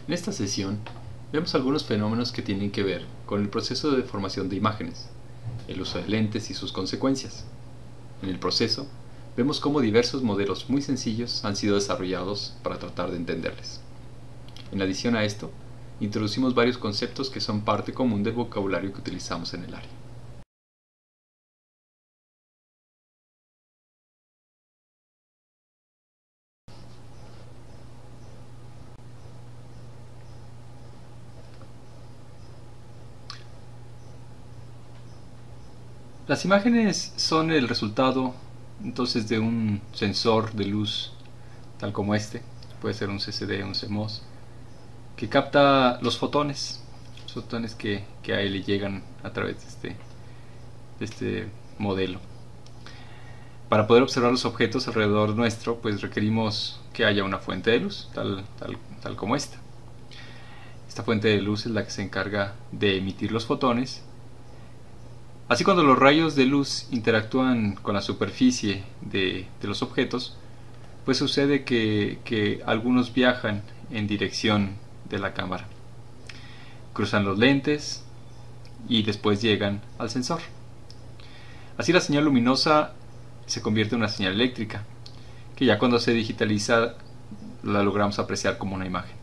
En esta sesión vemos algunos fenómenos que tienen que ver con el proceso de formación de imágenes, el uso de lentes y sus consecuencias. En el proceso, vemos cómo diversos modelos muy sencillos han sido desarrollados para tratar de entenderles. En adición a esto, introducimos varios conceptos que son parte común del vocabulario que utilizamos en el área. Las imágenes son el resultado entonces de un sensor de luz tal como este, puede ser un CCD, un CMOS, que capta los fotones que a él le llegan a través de este modelo. Para poder observar los objetos alrededor nuestro, pues requerimos que haya una fuente de luz, tal como esta. Esta fuente de luz es la que se encarga de emitir los fotones. Así, cuando los rayos de luz interactúan con la superficie de los objetos, pues sucede que algunos viajan en dirección de la cámara, cruzan los lentes y después llegan al sensor. Así, la señal luminosa se convierte en una señal eléctrica, que ya cuando se digitaliza la logramos apreciar como una imagen.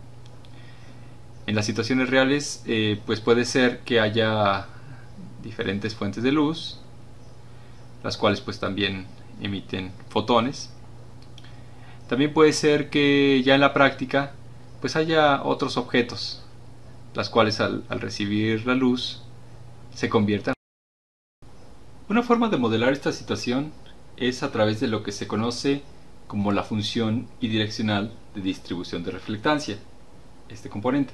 En las situaciones reales, pues puede ser que haya diferentes fuentes de luz, las cuales pues también emiten fotones. También puede ser que ya en la práctica pues haya otros objetos, las cuales al recibir la luz se conviertan. Una forma de modelar esta situación es a través de lo que se conoce como la función bidireccional de distribución de reflectancia, este componente.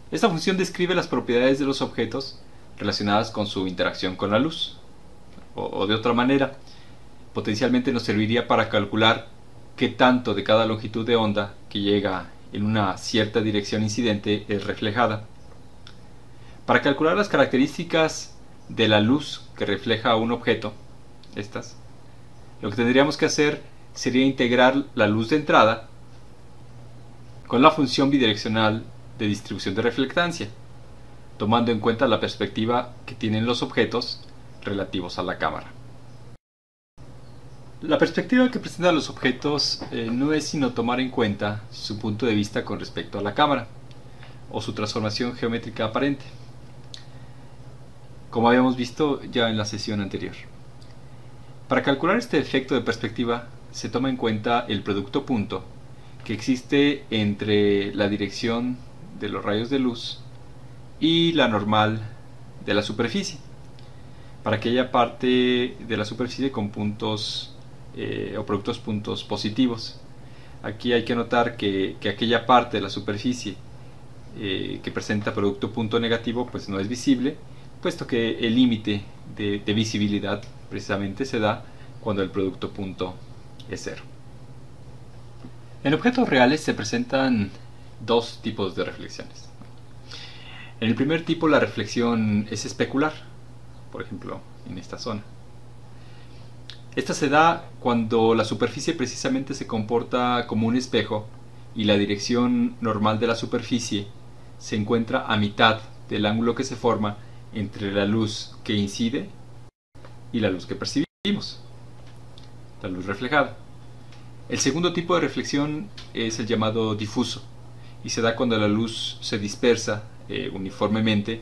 Esta función describe las propiedades de los objetos relacionadas con su interacción con la luz, o de otra manera, potencialmente nos serviría para calcular qué tanto de cada longitud de onda que llega en una cierta dirección incidente es reflejada. Para calcular las características de la luz que refleja un objeto, lo que tendríamos que hacer sería integrar la luz de entrada con la función bidireccional de distribución de reflectancia, tomando en cuenta la perspectiva que tienen los objetos relativos a la cámara. La perspectiva que presentan los objetos no es sino tomar en cuenta su punto de vista con respecto a la cámara, o su transformación geométrica aparente, como habíamos visto ya en la sesión anterior. Para calcular este efecto de perspectiva se toma en cuenta el producto punto que existe entre la dirección de los rayos de luz y la normal de la superficie, para aquella parte de la superficie con puntos o productos puntos positivos. Aquí hay que notar que aquella parte de la superficie que presenta producto punto negativo pues no es visible, puesto que el límite de visibilidad precisamente se da cuando el producto punto es cero. En objetos reales se presentan dos tipos de reflexiones. En el primer tipo, la reflexión es especular, por ejemplo en esta zona. Esta se da cuando la superficie precisamente se comporta como un espejo y la dirección normal de la superficie se encuentra a mitad del ángulo que se forma entre la luz que incide y la luz que percibimos, la luz reflejada. El segundo tipo de reflexión es el llamado difuso y se da cuando la luz se dispersa uniformemente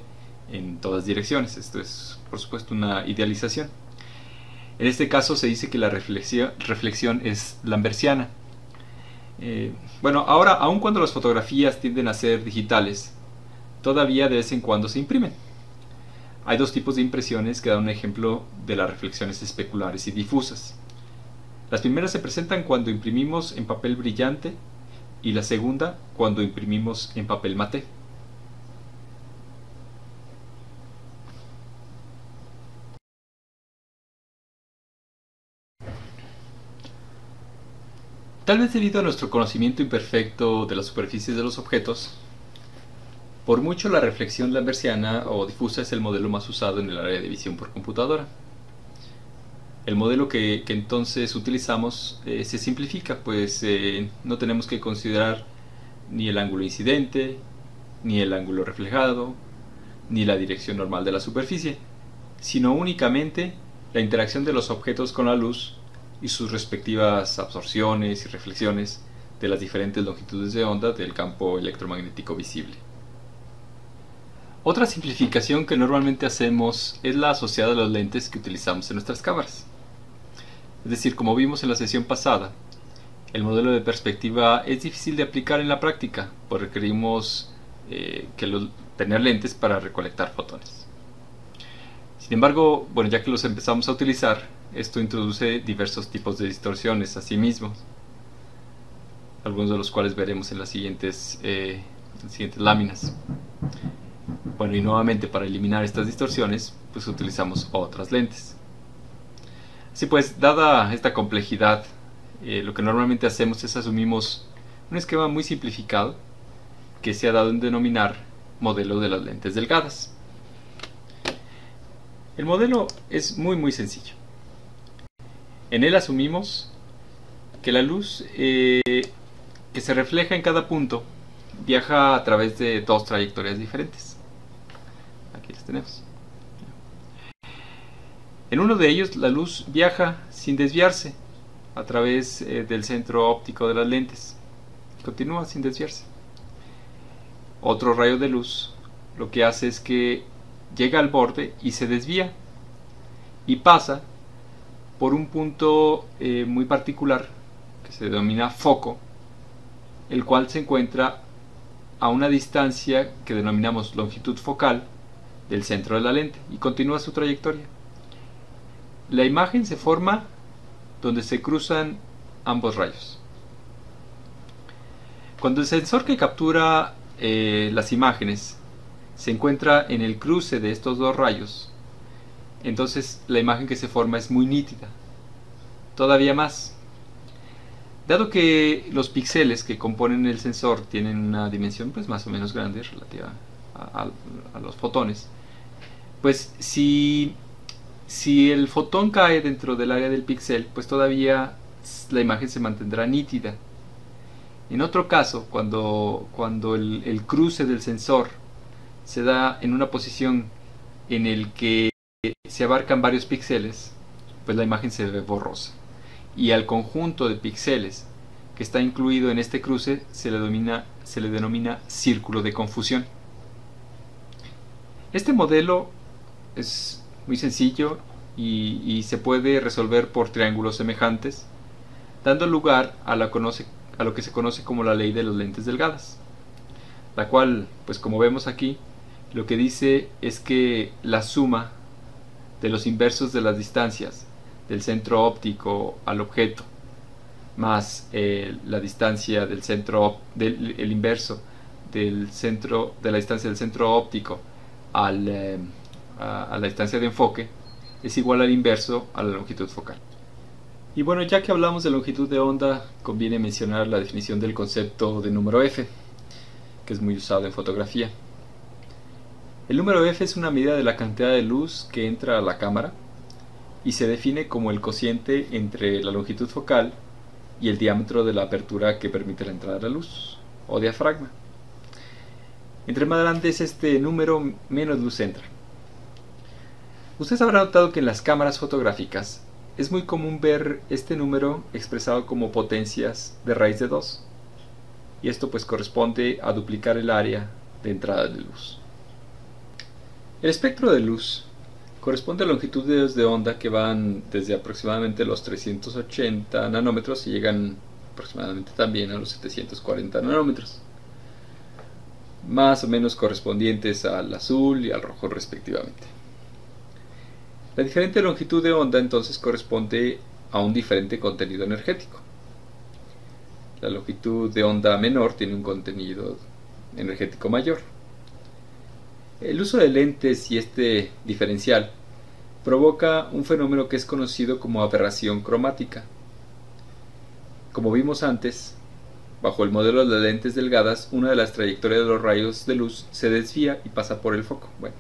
en todas direcciones. Esto es, por supuesto, una idealización. En este caso se dice que la reflexión es lambertiana. Bueno, ahora, aun cuando las fotografías tienden a ser digitales, todavía de vez en cuando se imprimen. Hay dos tipos de impresiones que dan un ejemplo de las reflexiones especulares y difusas. Las primeras se presentan cuando imprimimos en papel brillante y la segunda cuando imprimimos en papel maté. Tal vez debido a nuestro conocimiento imperfecto de las superficies de los objetos, por mucho la reflexión lambertiana o difusa es el modelo más usado en el área de visión por computadora. El modelo que entonces utilizamos se simplifica, pues no tenemos que considerar ni el ángulo incidente, ni el ángulo reflejado, ni la dirección normal de la superficie, sino únicamente la interacción de los objetos con la luz y sus respectivas absorciones y reflexiones de las diferentes longitudes de onda del campo electromagnético visible. Otra simplificación que normalmente hacemos es la asociada a los lentes que utilizamos en nuestras cámaras. Es decir, como vimos en la sesión pasada, el modelo de perspectiva es difícil de aplicar en la práctica, pues requerimos tener lentes para recolectar fotones. Sin embargo, bueno, ya que los empezamos a utilizar, esto introduce diversos tipos de distorsiones a sí mismos, algunos de los cuales veremos en las siguientes láminas. Bueno, y nuevamente para eliminar estas distorsiones, pues utilizamos otras lentes. Así pues, dada esta complejidad, lo que normalmente hacemos es asumimos un esquema muy simplificado que se ha dado en denominar modelo de las lentes delgadas. El modelo es muy sencillo. En él asumimos que la luz que se refleja en cada punto viaja a través de dos trayectorias diferentes. Aquí las tenemos. En uno de ellos la luz viaja sin desviarse a través del centro óptico de las lentes. Continúa sin desviarse. Otro rayo de luz lo que hace es que llega al borde y se desvía y pasa por un punto muy particular que se denomina foco, el cual se encuentra a una distancia que denominamos longitud focal del centro de la lente y continúa su trayectoria. La imagen se forma donde se cruzan ambos rayos. Cuando el sensor que captura las imágenes se encuentra en el cruce de estos dos rayos, entonces la imagen que se forma es muy nítida. Todavía más, dado que los píxeles que componen el sensor tienen una dimensión pues más o menos grande relativa a los fotones, pues si el fotón cae dentro del área del píxel, pues todavía la imagen se mantendrá nítida. En otro caso, cuando el cruce del sensor se da en una posición en el que se abarcan varios píxeles, pues la imagen se ve borrosa. Y al conjunto de píxeles que está incluido en este cruce se le denomina círculo de confusión. Este modelo es muy sencillo y se puede resolver por triángulos semejantes, dando lugar a lo que se conoce como la ley de las lentes delgadas, la cual, pues como vemos aquí, lo que dice es que la suma de los inversos de las distancias del centro óptico al objeto más la distancia del el inverso del centro de la distancia del centro óptico a la distancia de enfoque es igual al inverso a la longitud focal. Y bueno, ya que hablamos de longitud de onda, conviene mencionar la definición del concepto de número f, que es muy usado en fotografía. El número f es una medida de la cantidad de luz que entra a la cámara y se define como el cociente entre la longitud focal y el diámetro de la apertura que permite la entrada de la luz, o diafragma. Entre más grande es este número, menos luz entra. Ustedes habrán notado que en las cámaras fotográficas es muy común ver este número expresado como potencias de raíz de 2, y esto pues corresponde a duplicar el área de entrada de luz. El espectro de luz corresponde a longitudes de onda que van desde aproximadamente los 380 nanómetros y llegan aproximadamente también a los 740 nanómetros, más o menos correspondientes al azul y al rojo respectivamente. La diferente longitud de onda entonces corresponde a un diferente contenido energético. La longitud de onda menor tiene un contenido energético mayor. El uso de lentes y este diferencial provoca un fenómeno que es conocido como aberración cromática. Como vimos antes, bajo el modelo de las lentes delgadas, una de las trayectorias de los rayos de luz se desvía y pasa por el foco. Bueno,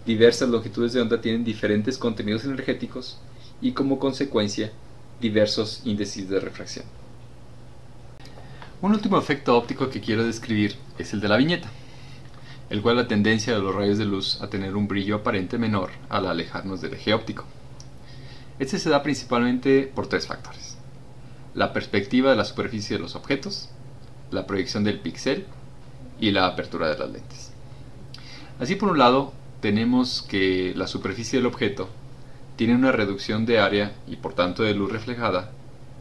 diversas longitudes de onda tienen diferentes contenidos energéticos y como consecuencia diversos índices de refracción. Un último efecto óptico que quiero describir es el de la viñeta, el cual la tendencia de los rayos de luz a tener un brillo aparente menor al alejarnos del eje óptico. Este se da principalmente por tres factores: la perspectiva de la superficie de los objetos, la proyección del píxel y la apertura de las lentes. Así, por un lado, tenemos que la superficie del objeto tiene una reducción de área y por tanto de luz reflejada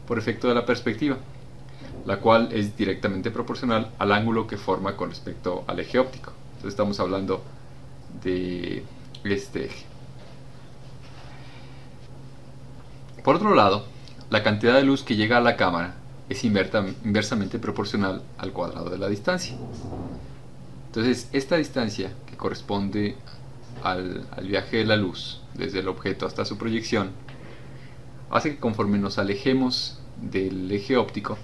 por efecto de la perspectiva, la cual es directamente proporcional al ángulo que forma con respecto al eje óptico. Entonces estamos hablando de este eje. Por otro lado, la cantidad de luz que llega a la cámara es inversamente proporcional al cuadrado de la distancia. Entonces, esta distancia, que corresponde al viaje de la luz desde el objeto hasta su proyección, hace que conforme nos alejemos del eje óptico,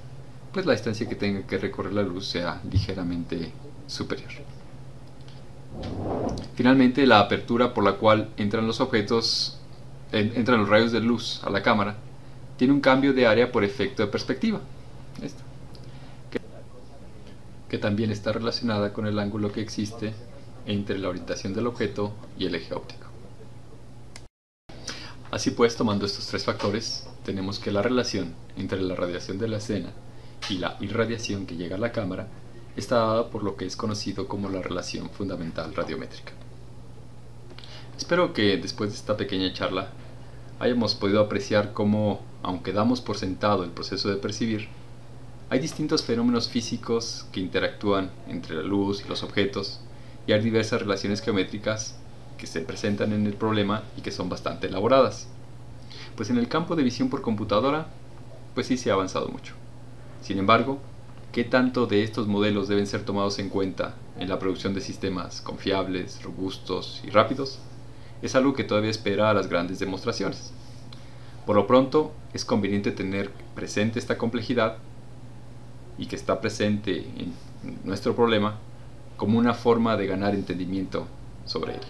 pues la distancia que tenga que recorrer la luz sea ligeramente superior. Finalmente, la apertura por la cual entran los rayos de luz a la cámara tiene un cambio de área por efecto de perspectiva, que también está relacionada con el ángulo que existe entre la orientación del objeto y el eje óptico. Así pues, tomando estos tres factores, tenemos que la relación entre la radiación de la escena y la irradiación que llega a la cámara está dada por lo que es conocido como la relación fundamental radiométrica. Espero que después de esta pequeña charla hayamos podido apreciar cómo, aunque damos por sentado el proceso de percibir, hay distintos fenómenos físicos que interactúan entre la luz y los objetos, y hay diversas relaciones geométricas que se presentan en el problema y que son bastante elaboradas. Pues en el campo de visión por computadora, pues sí se ha avanzado mucho. Sin embargo, ¿qué tanto de estos modelos deben ser tomados en cuenta en la producción de sistemas confiables, robustos y rápidos? Es algo que todavía espera a las grandes demostraciones. Por lo pronto, es conveniente tener presente esta complejidad y que está presente en nuestro problema como una forma de ganar entendimiento sobre él.